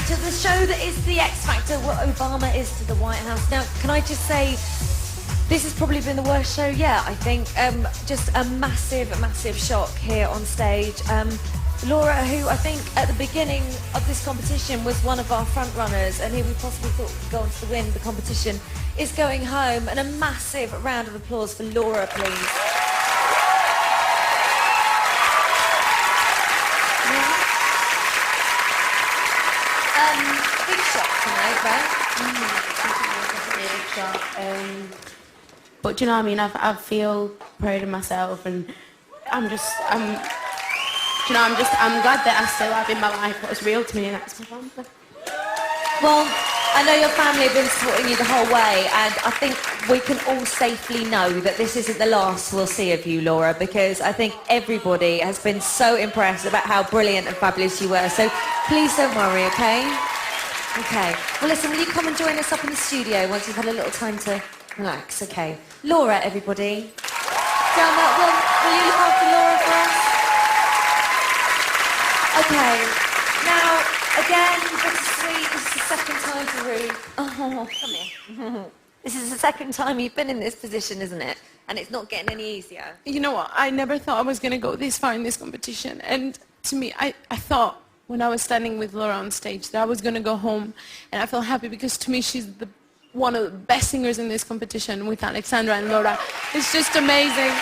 Factor, the show that is the X Factor, what Obama is to the White House. Now, can I just say, this has probably been the worst show yet, I think. Just a massive, massive shock here on stage. Laura, who I think at the beginning of this competition was one of our front runners and who we possibly thought would go on to win the competition, is going home. And a massive round of applause for Laura, please. Big shock tonight, right? Big shock. But do you know what I mean? I feel proud of myself, and I'm glad that I still have in my life what is real to me, and that's my family. Well, I know your family have been supporting you the whole way, and I think we can all safely know that this isn't the last we'll see of you, Laura, because I think everybody has been so impressed about how brilliant and fabulous you were. So please don't worry, okay? Okay. Well, listen, will you come and join us up in the studio once you've had a little time to relax? Okay. Laura, everybody. Dermot, will you look after Laura for us? Okay. Now, again, bittersweet. This is the second time for Ruth. Oh, come here. This is the second time you've been in this position, isn't it? And it's not getting any easier. You know what? I never thought I was going to go this far in this competition. And to me, I thought when I was standing with Laura on stage that I was going to go home. And I felt happy because to me, she's one of the best singers in this competition with Alexandra and Laura. It's just amazing.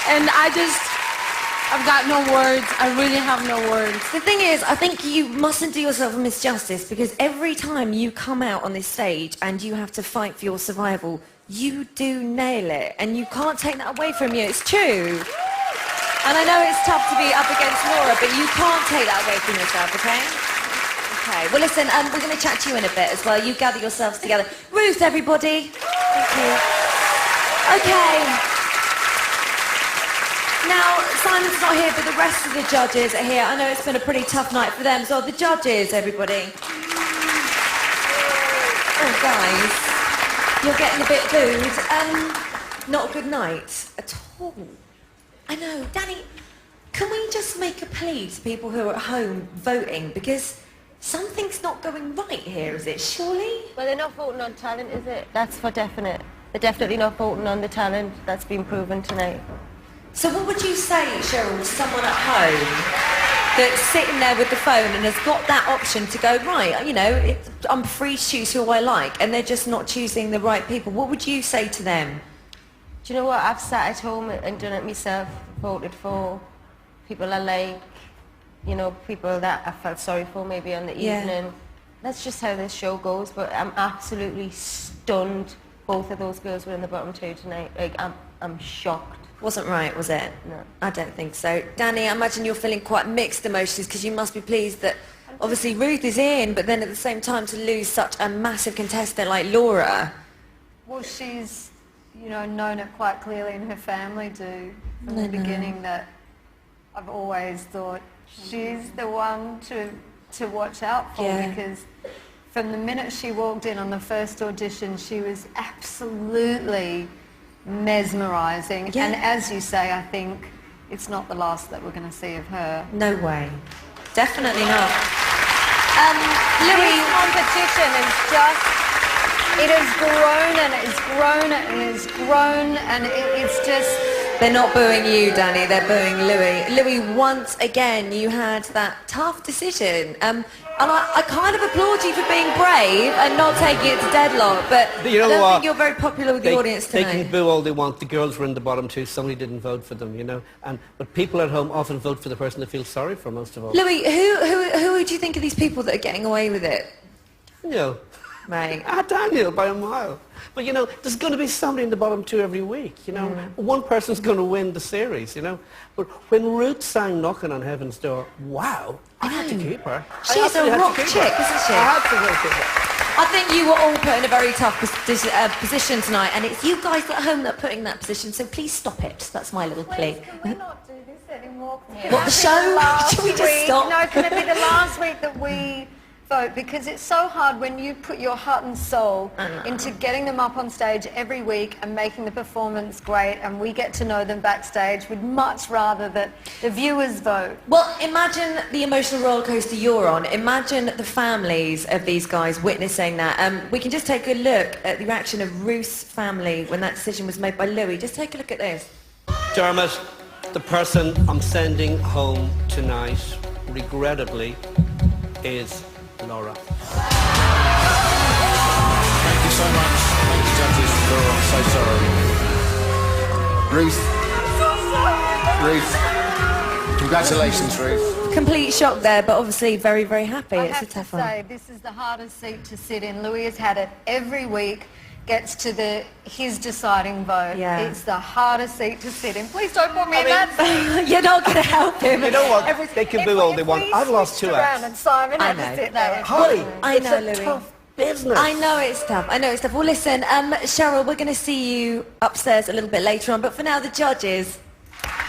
And I've got no words. I really have no words. The thing is, I think you mustn't do yourself a misjustice because every time you come out on this stage and you have to fight for your survival, you do nail it. And you can't take that away from you. It's true. And I know it's tough to be up against Laura, but you can't take that away from yourself, okay? Okay. Well, listen, we're going to chat to you in a bit as well. You gather yourselves together. Ruth, everybody. Thank you. Okay. Now, Simon's not here, but the rest of the judges are here. I know it's been a pretty tough night for them. So the judges, everybody. Oh, guys, you're getting a bit booed. Not a good night at all. I know. Danny, can we just make a plea to people who are at home voting? Because something's not going right here, is it? Surely? Well, they're not voting on talent, is it? That's for definite. They're definitely not voting on the talent. That's been proven tonight. So what would you say, Cheryl, to someone at home that's sitting there with the phone and has got that option to go, right, you know, I'm free to choose who I like, and they're just not choosing the right people? What would you say to them? Do you know what? I've sat at home and done it myself, voted for people I like, you know, people that I felt sorry for maybe on the evening. That's just how this show goes, but I'm absolutely stunned. Both of those girls were in the bottom two tonight. Like, I'm shocked. Wasn't right, was it? No. I don't think so. Danny, I imagine you're feeling quite mixed emotions because you must be pleased that obviously Ruth is in, but then at the same time to lose such a massive contestant like Laura. Well, she's, you know, known it quite clearly, and her family do from the beginning, that I've always thought she's the one to watch out for, because from the minute she walked in on the first audition, she was absolutely mesmerising. And as you say, I think it's not the last that we're going to see of her. No way. Definitely not. Louis, competition is just, it has grown and it's grown and it's grown, and it's just... They're not booing you, Danny, they're booing Louis. Louis, once again, you had that tough decision. And I kind of applaud you for being brave and not taking it to deadlock, but you know I don't think you're very popular with the audience tonight. They can boo all they want. The girls were in the bottom two. Somebody didn't vote for them, you know. But people at home often vote for the person they feel sorry for most of all. Louis, who do you think are these people that are getting away with it? Daniel. Right. Daniel, by a mile. But, you know, there's going to be somebody in the bottom two every week, you know. One person's going to win the series, you know. But when Ruth sang Knocking on Heaven's Door, wow, I had to keep her. She's a rock chick, isn't she? I had to keep her. I think you were all put in a very tough position tonight, and it's you guys at home that are putting in that position, so please stop it. That's my little plea. Can we not do this anymore? What, the show? Should we just stop? No, can it be the last week that we vote because it's so hard when you put your heart and soul into getting them up on stage every week and making the performance great, and we get to know them backstage. We'd much rather that the viewers vote. Well, imagine the emotional roller coaster you're on. Imagine the families of these guys witnessing that. We can just take a look at the reaction of Ruth's family when that decision was made by Louis. Just take a look at this. Dermot, the person I'm sending home tonight, regrettably, is Laura. Thank you so much. Thank you, judges. Laura, I'm so sorry. Ruth. Ruth. Congratulations, Ruth. Complete shock there, but obviously very, very happy. I It's a have to tough one. say, this is the hardest seat to sit in. Louis has had it every week, gets to his deciding vote. Yeah. It's the hardest seat to sit in. Please don't put me in that seat. You're not going to help him. You know what? They can do all they want. I've lost 2 acts. And Simon I had know. to sit there. Holly, I it's know, a Louis. tough business. I know it's tough. I know it's tough. Well, listen, Cheryl, we're going to see you upstairs a little bit later on, but for now, the judges.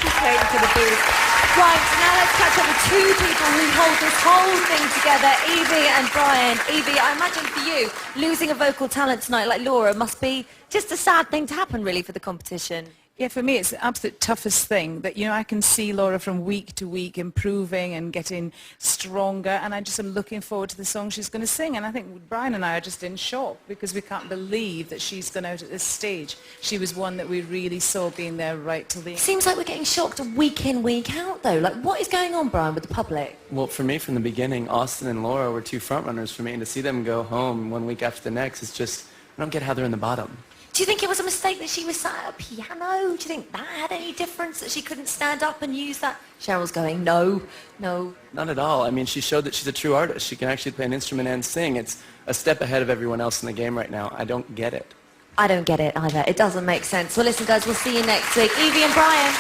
Just waiting for the booth. Right, now let's catch up with 2 people who hold this whole thing together, Evie and Brian. Evie, I imagine for you, losing a vocal talent tonight like Laura must be just a sad thing to happen, really, for the competition. Yeah, for me, it's the absolute toughest thing that, you know, I can see Laura from week to week improving and getting stronger, and I just am looking forward to the song she's going to sing. And I think Brian and I are just in shock because we can't believe that she's gone out at this stage. She was one that we really saw being there right till the end. Seems like we're getting shocked week in, week out, though. Like, what is going on, Brian, with the public? Well, for me, from the beginning, Austin and Laura were 2 frontrunners for me, and to see them go home 1 week after the next, it's just, I don't get how they're in the bottom. Do you think it was a mistake that she was sat at a piano? Do you think that had any difference, that she couldn't stand up and use that? Cheryl's going, no. Not at all. I mean, she showed that she's a true artist. She can actually play an instrument and sing. It's a step ahead of everyone else in the game right now. I don't get it. I don't get it either. It doesn't make sense. Well, listen, guys, we'll see you next week. Evie and Brian.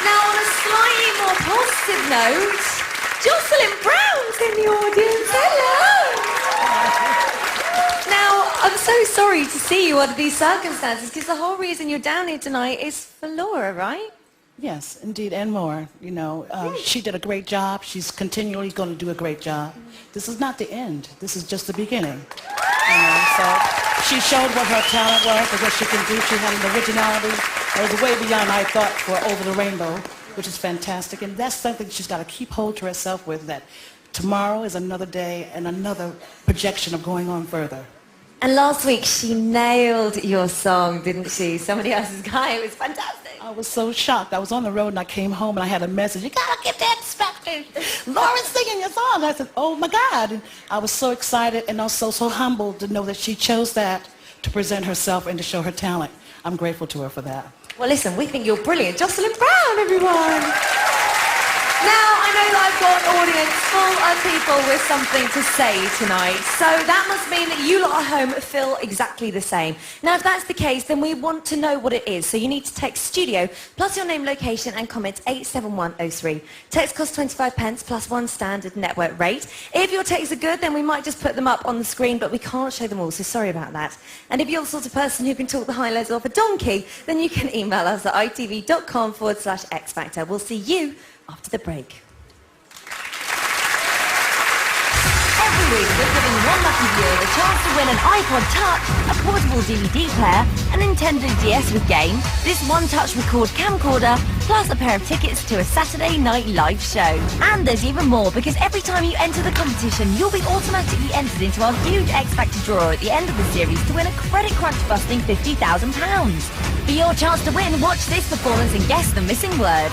Now, on a slightly more positive note, Jocelyn Brown's in the audience. Hello. Now, I'm so sorry to see you under these circumstances because the whole reason you're down here tonight is for Laura, right? Yes, indeed, and more. You know, she did a great job. She's continually going to do a great job. This is not the end. This is just the beginning. You know, so she showed what her talent was and what she can do. She had an originality that was way beyond I thought for Over the Rainbow, which is fantastic. And that's something she's got to keep hold to herself with, that tomorrow is another day and another projection of going on further. And last week she nailed your song, didn't she? Somebody else's guy. It was fantastic. I was so shocked. I was on the road and I came home and I had a message. You gotta get that X-Factor. Laura's singing your song. I said, oh my God. And I was so excited and also so humbled to know that she chose that to present herself and to show her talent. I'm grateful to her for that. Well, listen, we think you're brilliant. Jocelyn Brown, everyone. Now, I know that I've got an audience full of people with something to say tonight, so that must mean that you lot at home feel exactly the same. Now, if that's the case, then we want to know what it is, so you need to text studio plus your name, location and comment 87103. Text costs 25 pence plus 1 standard network rate. If your texts are good, then we might just put them up on the screen, but we can't show them all, so sorry about that. And if you're the sort of person who can talk the highlights off a donkey, then you can email us at itv.com/X-Factor. We'll see you after the break. Every week we're giving one lucky viewer the chance to win an iPod Touch, a portable DVD player, a Nintendo DS with games, this one-touch record camcorder, plus a pair of tickets to a Saturday night live show. And there's even more, because every time you enter the competition, you'll be automatically entered into our huge X Factor draw at the end of the series to win a credit crunch-busting £50,000. For your chance to win, watch this performance and guess the missing word.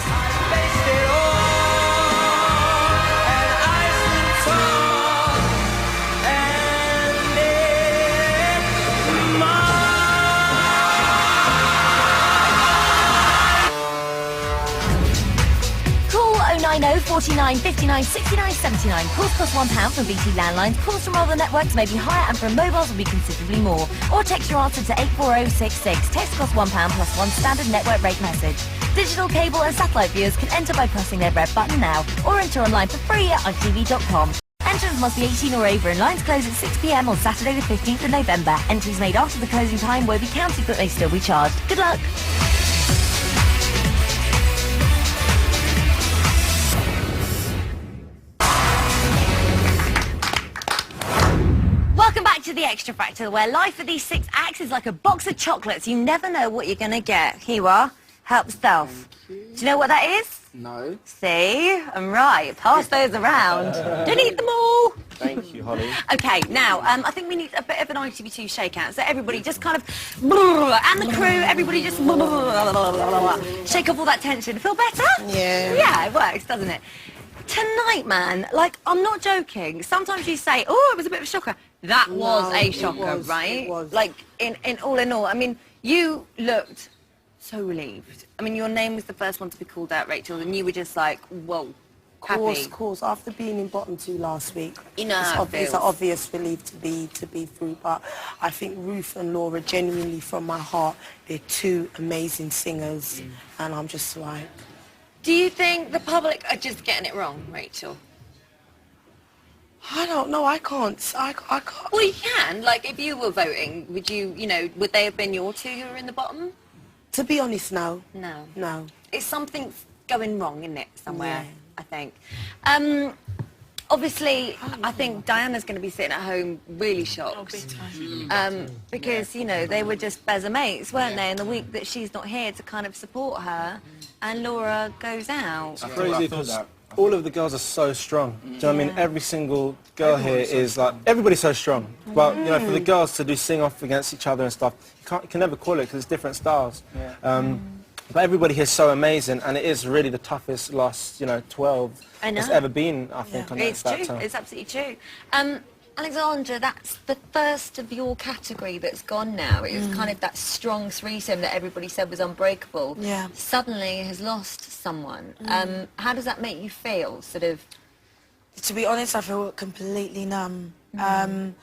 Call 090 49 59 69 79. Calls cost £1 from BT landlines. Calls from other networks may be higher and from mobiles will be considerably more. Or text your answer to 84066. Text costs £1 plus 1 standard network rate message. Digital, cable and satellite viewers can enter by pressing their red button now or enter online for free at itv.com. Entrants must be 18 or over and lines close at 6 p.m. on Saturday the 15th of November. Entries made after the closing time will be counted but may still be charged. Good luck! Xtra Factor, where life for these 6 acts is like a box of chocolates. You never know what you're going to get. Here you are. Help yourself. Do you know what that is? No. See? I'm right. Pass those around. Don't eat them all. Thank you, Holly. Okay, now, I think we need a bit of an ITV2 shakeout. So everybody just kind of, and the crew, everybody just shake off all that tension. Feel better? Yeah. Yeah, it works, doesn't it? Tonight, man, like, I'm not joking. Sometimes you say, oh, it was a bit of a shocker. That was a shocker, right? It was. Like, in all, I mean, you looked so relieved. I mean, your name was the first one to be called out, Rachel, and you were just like, whoa, happy. Of course. After being in bottom 2 last week, You know it's how it obvious, feels. an obvious relief to be through. But I think Ruth and Laura, genuinely from my heart, they're 2 amazing singers, and I'm just like. Do you think the public are just getting it wrong, Rachel? I don't know. I can't. I can't. Well, you can. Like, if you were voting, would you, would they have been your 2 who were in the bottom? To be honest, no. No. No. It's something going wrong, isn't it, somewhere, Yeah. I think. Obviously, I think Diana's going to be sitting at home really shocked. Because, they were just better mates, weren't they? And the week that she's not here to kind of support her, and Laura goes out. It's crazy because all of the girls are so strong. Do you know what I mean? Every single girl here is like, everybody's so strong. But, for the girls to do sing-off against each other and stuff, you can never call it because it's different styles. But everybody here is so amazing, and it is really the toughest last, 12 it's ever been, I think, on It's that true. time. It's absolutely true. Alexandra, that's the first of your category that's gone now. It was kind of that strong threesome that everybody said was unbreakable. Yeah. Suddenly has lost someone. How does that make you feel, sort of? To be honest, I feel completely numb. I'm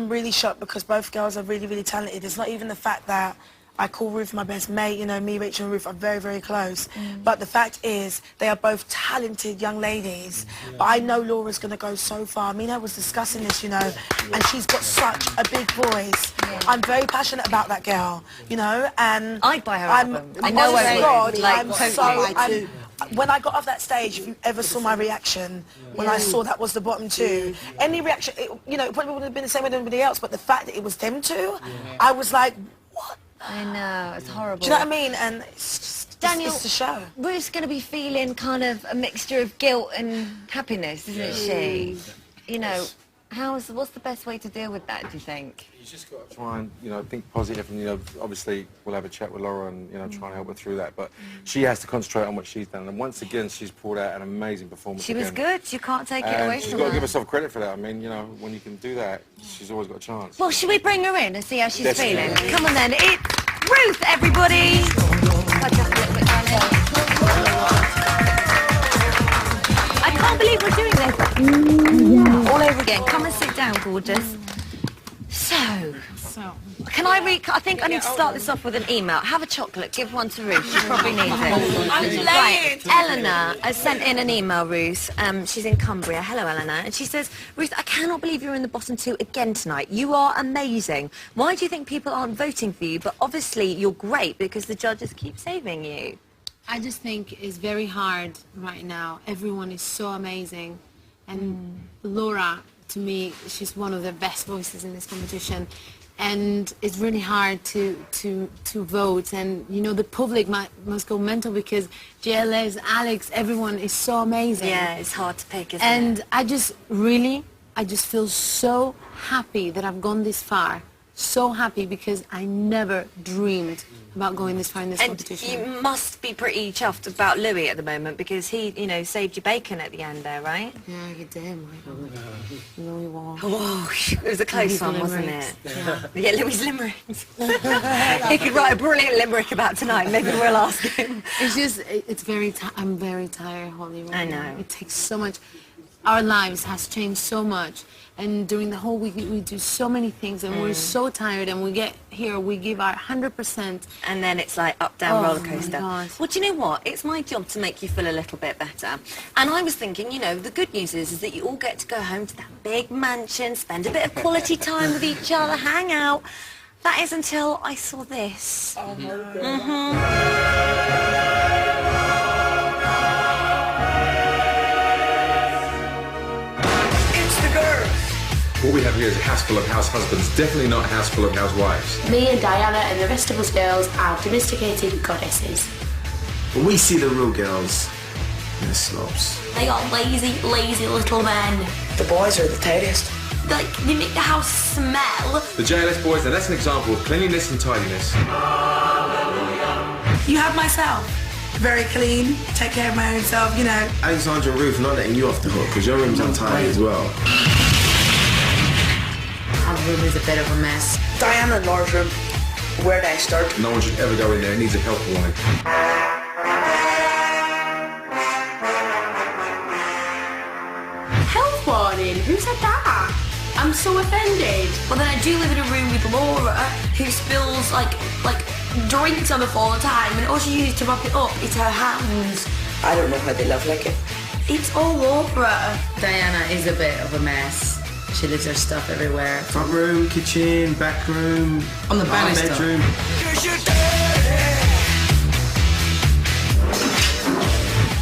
really shocked because both girls are really, really talented. It's not even the fact that I call Ruth my best mate, me, Rachel and Ruth are very, very close. But the fact is, they are both talented young ladies. But I know Laura's going to go so far. Mina was discussing this, and she's got such a big voice. I'm very passionate about that girl, and I'd buy her album. I know honest I to would. God, Like, I'm when I got off that stage, if you ever saw my reaction when I saw that was the bottom 2, any reaction, it probably wouldn't have been the same with anybody else, but the fact that it was them 2, I was like, what? I know, it's horrible. Do you know what I mean? And it's just, Daniel, it's the show. Ruth's going to be feeling kind of a mixture of guilt and happiness, isn't she? What's the best way to deal with that, do you think? You just got to try and, think positive and, obviously we'll have a chat with Laura and, try and help her through that. But she has to concentrate on what she's done. And once again, she's pulled out an amazing performance. She was good. You can't take it away she's from got her. to give herself credit for that. I mean, when you can do that, she's always got a chance. Well, should we bring her in and see how she's Let's do feeling? it. Come on then. It's Ruth, everybody. I can't believe we're doing this. All over again. Come and sit down, gorgeous. So, can I read? I think I need to start this off with an email. Have a chocolate. Give one to Ruth. She probably needs it. Right. Eleanor has sent in an email, Ruth. She's in Cumbria. Hello, Eleanor. And she says, Ruth, I cannot believe you're in the bottom 2 again tonight. You are amazing. Why do you think people aren't voting for you? But obviously you're great because the judges keep saving you. I just think it's very hard right now. Everyone is so amazing. And Laura, to me, she's one of the best voices in this competition. And it's really hard to vote. And, the public must go mental because JLS, Alex, everyone is so amazing. Yeah, it's hard to pick, isn't and it? I just feel so happy that I've gone this far. So happy because I never dreamed about going this far in this competition. You must be pretty chuffed about Louis at the moment because he, saved your bacon at the end there, right? Yeah, you did, Michael. Louis won. Oh, it was a close one, wasn't it? Yeah. Louis' limericks. He could write a brilliant limerick about tonight. Maybe we'll ask him. It's just, I'm very tired, Holly. Right I know. now. It takes so much. Our lives has changed so much. And during the whole week, we do so many things, and we're so tired, and we get here, we give our 100%. And then it's like up, down, roller my coaster. God. Well, do you know what? It's my job to make you feel a little bit better. And I was thinking, the good news is that you all get to go home to that big mansion, spend a bit of quality time with each other, hang out. That is until I saw this. Oh, no. What we have here is a house full of house husbands, definitely not a house full of housewives. Me and Diana and the rest of us girls are domesticated goddesses. But we see the real girls in the slobs. They are lazy, lazy little men. The boys are the tastiest. Like, they make the house smell. The JLS boys, now that's an example of cleanliness and tidiness. You have myself. Very clean, take care of my own self, you know. Alexandra and Ruth, not letting you off the hook, because your room's untidy as well. Our room is a bit of a mess. Diana and Laura's room, where they start. No one should ever go in there, it needs a health warning. Health warning? Who said that? I'm so offended. Well, then I do live in a room with Laura, who spills, like drinks on the floor all the time, and all she uses to mop it up is her hands. I don't know how they love like it. It's all over her. Diana is a bit of a mess. She leaves her stuff everywhere. Front room, kitchen, back room, On the banister. bedroom.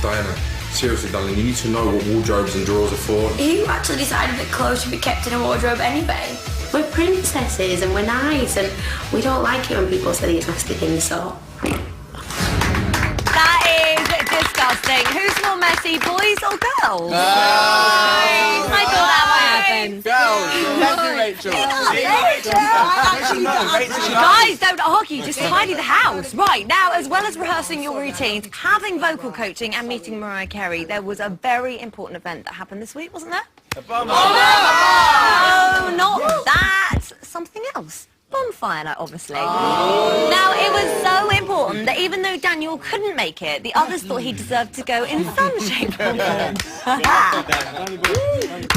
Diana, seriously, darling, you need to know what wardrobes and drawers are for. Who actually decided that clothes should be kept in a wardrobe anyway? We're princesses and we're nice and we don't like it when people say these nasty things, so... That is disgusting. Who's more messy, boys or girls? I thought that might happen. Girls. Thank you, Rachel. Guys, don't argue, just tidy the house. Right, now, as well as rehearsing your routines, having vocal coaching and meeting Mariah Carey, there was a very important event that happened this week, wasn't there? Oh, not that. Something else. Bonfire night, obviously. Now, it was so important that even though Daniel couldn't make it, the others thought he deserved to go in some shape or form.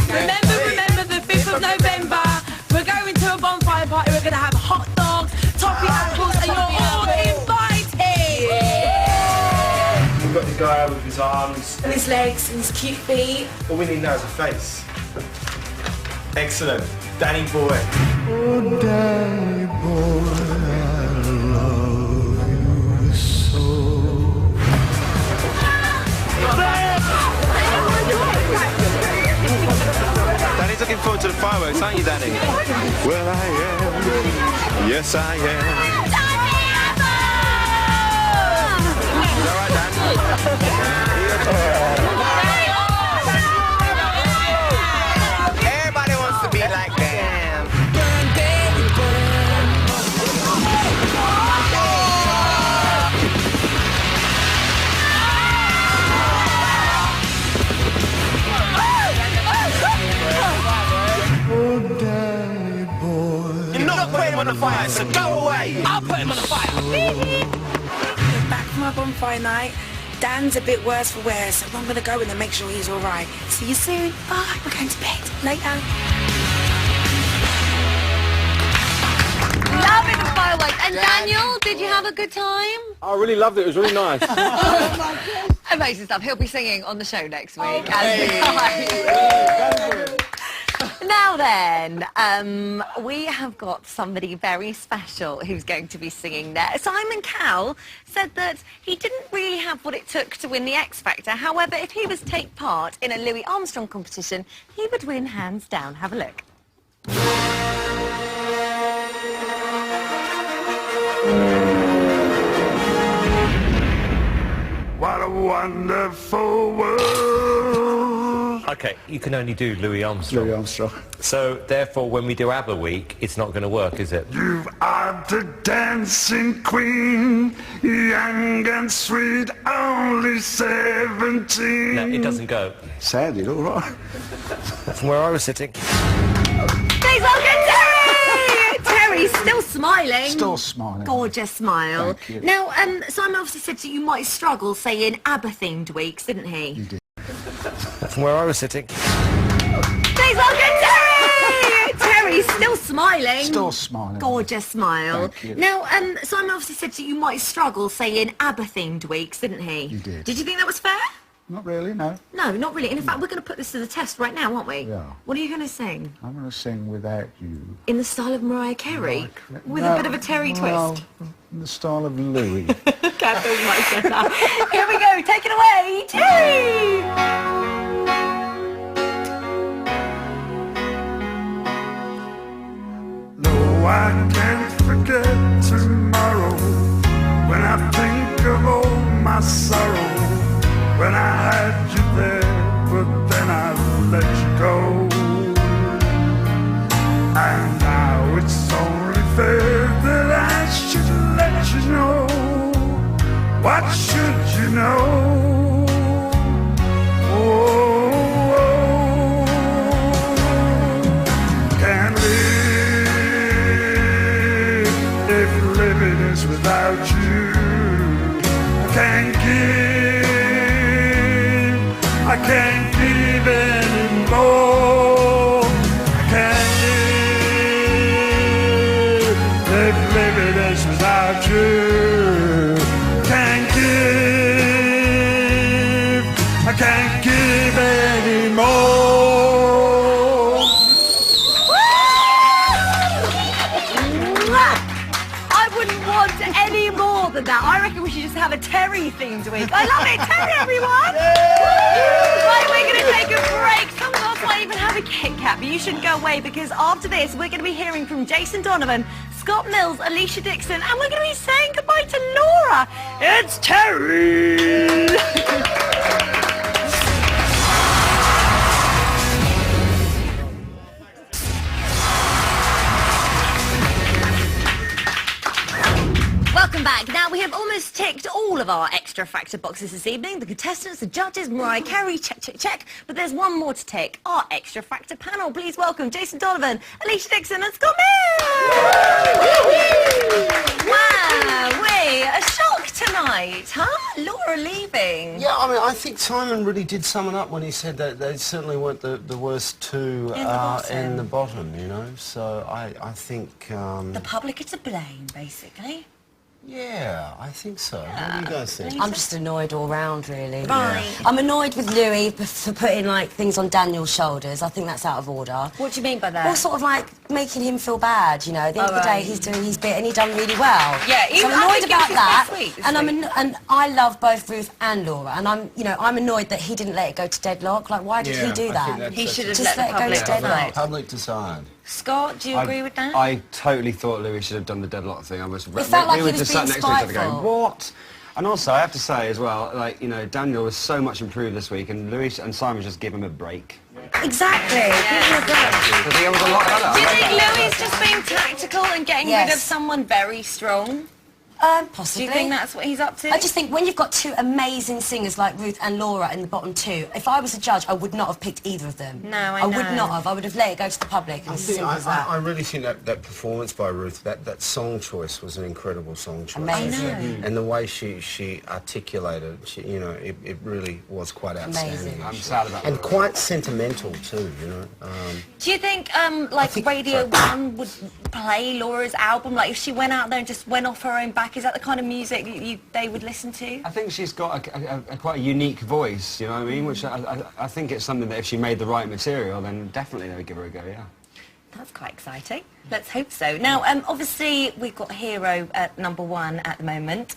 Remember the 5th of November. We're going to a bonfire party. We're going to have hot dogs, toffee apples, and you're all invited. We've got the guy out with his arms. And his legs and his cute feet. All we need now is a face. Excellent. Danny boy. Oh, Danny boy, I love you so. Danny's looking forward to the fireworks, aren't you, Danny? Well, I am. Yes, I am. You all right, Dan? Everybody wants to be like them. Oh, Danny boy. You're not putting him on the fire, so go away. I'll put him on the fire. We're back from our bonfire night. Dan's a bit worse for wear, so I'm going to go in and make sure he's all right. See you soon. Bye. We're going to bed. Later. Loving the fireworks. And Daniel, did you have a good time? I really loved it. It was really nice. Amazing stuff. He'll be singing on the show next week. Now then, we have got somebody very special who's going to be singing there. Simon Cowell said that he didn't really have what it took to win the X Factor. However, if he was to take part in a Louis Armstrong competition, he would win hands down. Have a look. What a wonderful world. Okay, you can only do Louis Armstrong. Louis Armstrong. So, therefore, when we do ABBA Week, it's not going to work, is it? You are the dancing queen, young and sweet, only 17. No, it doesn't go. Sounded all right. From where I was sitting. Please welcome Terry! Terry, still smiling. Still smiling. Gorgeous smile. Thank you. Now, Simon obviously said that you might struggle saying ABBA-themed weeks, didn't he? You did. From where I was sitting. Please welcome Terry! Terry, still smiling. Still smiling. Gorgeous smile. Thank you. Now, Simon obviously said that you might struggle saying ABBA-themed weeks, didn't he? You did. Did you think that was fair? Not really, no. No, not really. And in fact, we're going to put this to the test right now, aren't we? Yeah. What are you going to sing? I'm going to sing Without You. In the style of Mariah Carey? With No, a bit of a Terry well, twist? in the style of Louis. Catherine's much better. Here we go. Take it away, Terry! can't give anymore. I can't live living this without you. Can't give, I can't give anymore. I wouldn't want any more than that. I reckon we should just have a Terry-themed week. I love it. Terry, everyone! Right, we're going to take a break. Some of us might even have a Kit Kat, but you shouldn't go away because after this, we're going to be hearing from Jason Donovan, Scott Mills, Alicia Dixon, and we're going to be saying goodbye to Laura. It's Terry! Welcome back. Now, we have almost ticked all of our Extra Factor boxes this evening. The contestants, the judges, Mariah Carey, check, check, check. But there's one more to tick. Our Extra Factor panel. Please welcome Jason Donovan, Alicia Dixon and Scott Mills! Wow, a shock tonight, huh? Laura leaving. Yeah, I mean, I think Simon really did sum it up when he said that they certainly weren't the worst two in the bottom, you know. So I think... the public are to blame, basically. Yeah, I think so. What do you guys think? I'm just annoyed all round, really. Right. I'm annoyed with Louis for putting, like, things on Daniel's shoulders. I think that's out of order. What do you mean by that? Well, sort of, like, making him feel bad, you know. At the end of the day, he's doing his bit and he done really well. Yeah, so I'm annoyed about that. Sweet, and I love both Ruth and Laura. And I'm annoyed that he didn't let it go to deadlock. Like, why did he do that? He should have just let it go to deadlock. Public decide. Scott, do you agree with that? I totally thought Louis should have done the deadlock thing. It felt like he was just being sat next to each other spiteful. going, what? And also, I have to say as well, like, you know, Daniel was so much improved this week, and Louis and Simon just give him a break. Exactly. Give him a break. Because he was a lot better. Do you think Louis is just being tactical and getting rid of someone very strong? Possibly. Do you think that's what he's up to? I just think when you've got two amazing singers like Ruth and Laura in the bottom two, if I was a judge, I would not have picked either of them. No, I know. would not have. I would have let it go to the public. And I really think that performance by Ruth, that song choice was an incredible song choice. Amazing. And the way she articulated, you know, it really was quite outstanding. Amazing. I'm sad about that. And quite sentimental too, you know. Do you think, Radio 1 would play Laura's album? Like, if she went out there and just went off her own back, is that the kind of music they would listen to? I think she's got a quite a unique voice, you know what I mean? Which I think it's something that if she made the right material, then definitely they would give her a go, yeah. That's quite exciting. Let's hope so. Now, obviously, we've got Hero at #1 at the moment.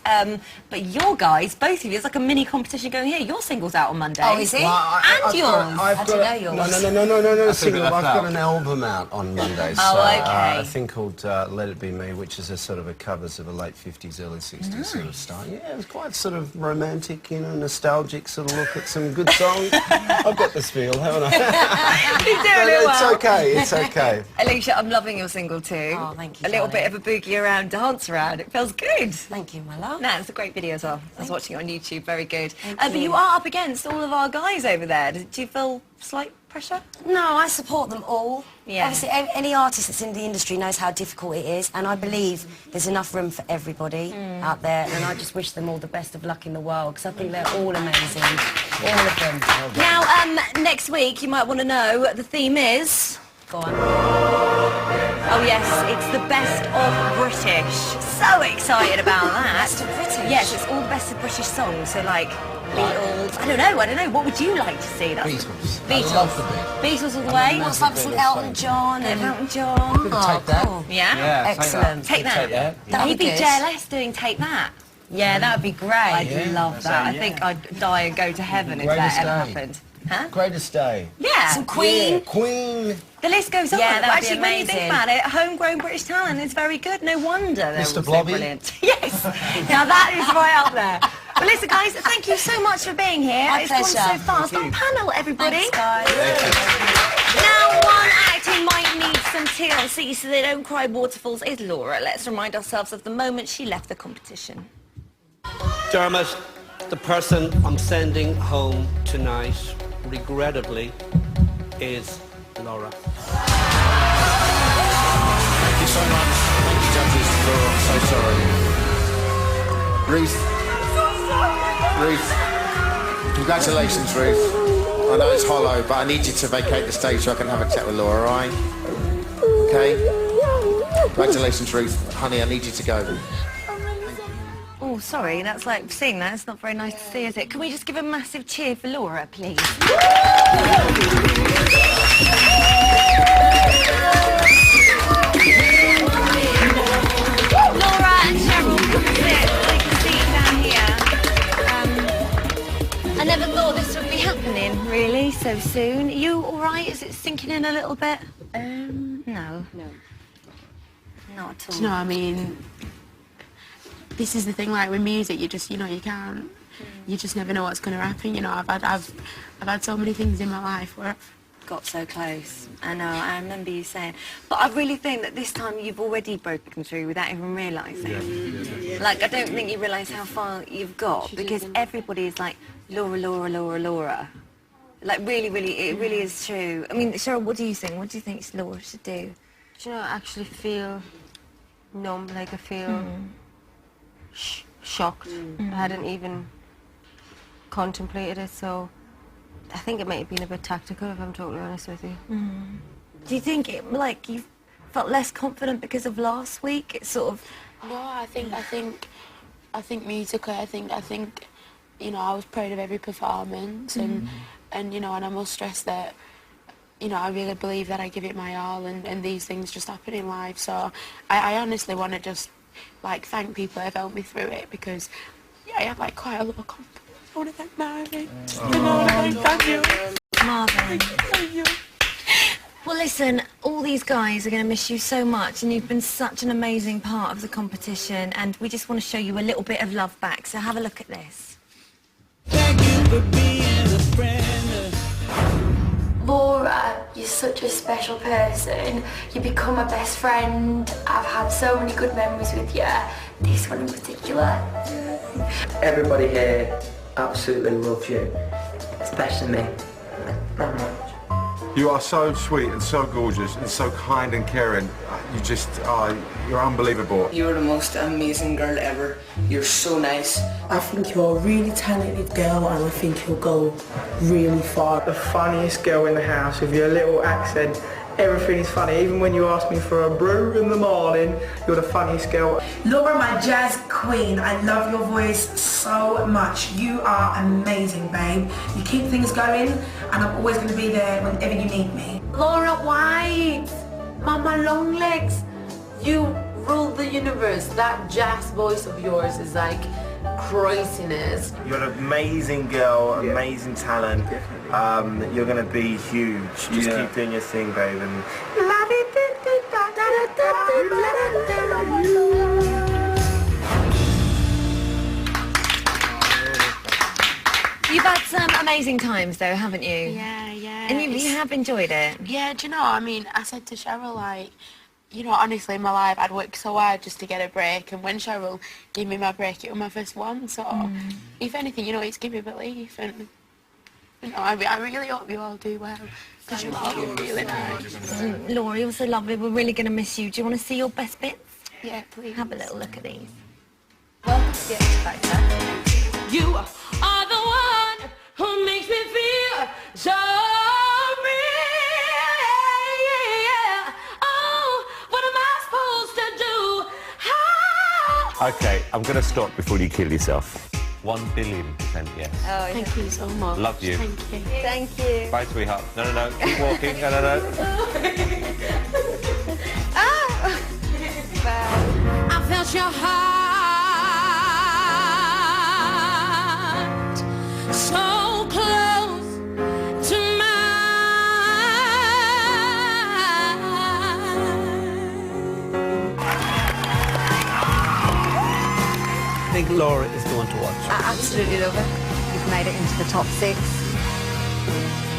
But your guys, both of you, it's like a mini competition going here. Your single's out on Monday. Oh, is it? Well, and yours. I didn't know yours. No, single. I've got an album out on Monday. Oh, okay. A thing called Let It Be Me, which is a sort of a covers of a late 50s, early 60s sort of style. Yeah, it was quite sort of romantic, you know, nostalgic sort of look at some good songs. I've got this feel, haven't I? You're doing it well. It's okay. Alicia, I'm loving your single too. Oh, thank you, A little darling. bit of a boogie around, dance around. It feels good. Thank you, my love. No, it's a great video as well. I was watching it on YouTube. Very good. Thank But you are up against all of our guys over there. Do you feel slight pressure? No, I support them all. Yeah. Obviously, any artist that's in the industry knows how difficult it is, and I believe there's enough room for everybody out there, and I just wish them all the best of luck in the world, because I think they're all amazing. All of them. Now, next week, you might want to know, the theme is... Go on. Oh, yes, it's the best of British. So excited about that. Best of British? Yes, it's all the best of British songs, so like... Beatles. I don't know. What would you like to see? Beatles. Beatles. I love the Beatles all the way. What's up with Elton John? Elton John. Take that. Cool. Yeah? Excellent. Take that. That'd Maybe be good. JLS doing Take That. Yeah, that would be great. I'd love that. I think I'd die and go to heaven if Greatest that ever day. happened. Huh? Greatest day. Yeah. Some Queen. Yeah, Queen. The list goes on. Yeah, that'd be Actually, when you think amazing. about it, homegrown British talent is very good. No wonder they're all Mr. so Blobby. brilliant. Yes. Now that is right up there. Well, listen, guys, thank you so much for being here. My It's gone so pleasure. fast. On panel, everybody. Thanks, guys. Now, one actor who might need some TLC so they don't cry waterfalls is Laura. Let's remind ourselves of the moment she left the competition. Dermot, the person I'm sending home tonight, regrettably, is Laura. Thank you so much. Thank you, judges. Laura, I'm so sorry. Ruth. Ruth. Congratulations, Ruth. I know it's hollow, but I need you to vacate the stage so I can have a chat with Laura, all right? Okay? Congratulations, Ruth. Honey, I need you to go. Oh, sorry, that's like seeing that. It's not very nice to see, is it? Can we just give a massive cheer for Laura, please? Laura and Cheryl, take a seat down here. I never thought this would be happening, really, so soon. Are you all right? Is it sinking in a little bit? No. No. Not at all. Do you know what I mean? This is the thing, like with music, you just, you know, you just never know what's going to happen. You know, I've had so many things in my life where I've got so close. I know, I remember you saying. But I really think that this time you've already broken through without even realising. Like, I don't think you realise how far you've got, because everybody is like, Laura, Laura, Laura, Laura. Like, really, really, it really is true. I mean, Cheryl, what do you think? What do you think Laura should do? Do you know, I actually feel numb, like I feel shocked. I hadn't even contemplated it, so I think it might have been a bit tactical, if I'm totally honest with you. Do you think it, like, you felt less confident because of last week? It's sort of... No, I think musically, I think, you know, I was proud of every performance, and you know, and I must stress that, you know, I really believe that I give it my all, and these things just happen in life. So I honestly want to just, like, thank people who have helped me through it, because I had, like, quite a lot of confidence. I want to thank Marvin. Thank you. Marvin. Thank you. Well, listen, all these guys are going to miss you so much, and you've been such an amazing part of the competition, and we just want to show you a little bit of love back, so have a look at this. Thank you for being a friend. Laura, you're such a special person. You become a best friend. I've had so many good memories with you. This one in particular. Everybody here absolutely loves you, especially me. Very much. You are so sweet and so gorgeous and so kind and caring. You just are, you're unbelievable. You're the most amazing girl ever. You're so nice. I think you're a really talented girl, and I think you'll go really far. The funniest girl in the house with your little accent. Everything is funny. Even when you ask me for a brew in the morning, you're the funniest girl. Laura, my jazz queen, I love your voice so much. You are amazing, babe. You keep things going, and I'm always going to be there whenever you need me. Laura White, Mama Longlegs, you rule the universe. That jazz voice of yours is like craziness. You're an amazing girl, amazing talent. You're going to be huge. Just keep doing your thing, babe. And You've had some amazing times, though, haven't you? Yeah. And you have enjoyed it? Yeah, do you know, I mean, I said to Cheryl, like, you know, honestly, in my life, I'd worked so hard just to get a break, and when Cheryl gave me my break, it was my first one, so if anything, you know, it's given me belief, and, you know, I really hope you all do well, because you're all really nice. Laura, you're so lovely. We're really going to miss you. Do you want to see your best bits? Yeah, please. Have a little look at these. Welcome to the X Factor. You are the one who makes me feel so Okay, I'm going to stop before you kill yourself. 1 billion% yes. Oh, thank you so much. Love you. Thank you. Thank you. Bye, sweetheart. No, keep walking. No. I felt your heart so close to mine. I think Laura is the one to watch. I absolutely love it. You've made it into the top 6.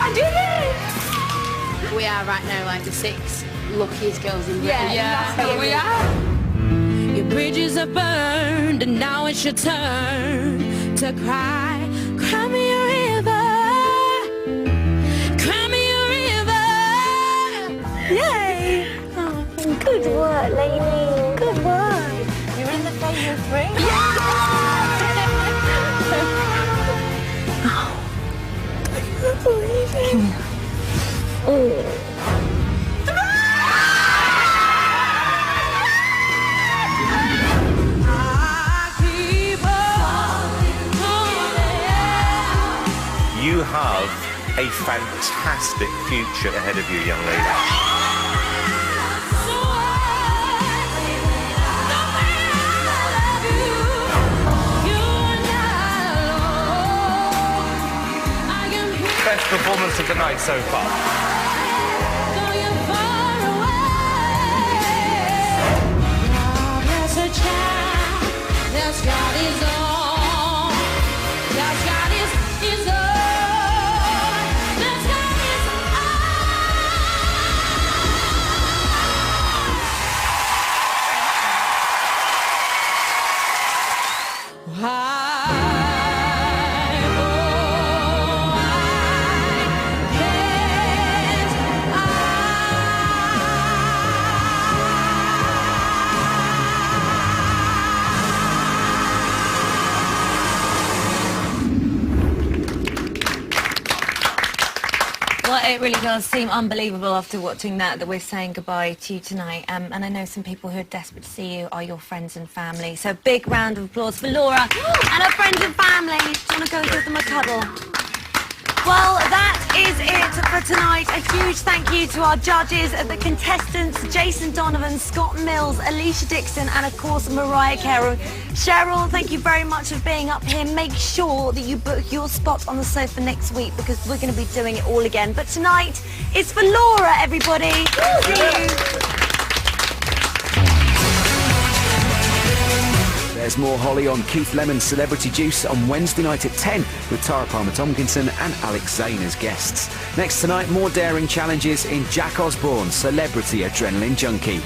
I did it! We are right now like the 6 luckiest girls in Britain. Yeah, we are. Your bridges are burned, and now it's your turn to cry. Cry me a river. Cry me a river. Yay! Oh, good work, lady. Good work. You're in the final 3. Oh. You have a fantastic future ahead of you, young lady. Best performance of the night so far. Well, it really does seem unbelievable after watching that we're saying goodbye to you tonight. And I know some people who are desperate to see you are your friends and family. So big round of applause for Laura and her friends and family. Do you want to go give them a cuddle? Well, that is it for tonight. A huge thank you to our judges, the contestants, Jason Donovan, Scott Mills, Alicia Dixon, and of course, Mariah Carey. Cheryl, thank you very much for being up here. Make sure that you book your spot on the sofa next week because we're going to be doing it all again. But tonight, it's for Laura, everybody. See you. There's more Holly on Keith Lemon's Celebrity Juice on Wednesday night at 10 with Tara Palmer-Tomkinson and Alex Zane as guests. Next tonight, more daring challenges in Jack Osborne's Celebrity Adrenaline Junkie.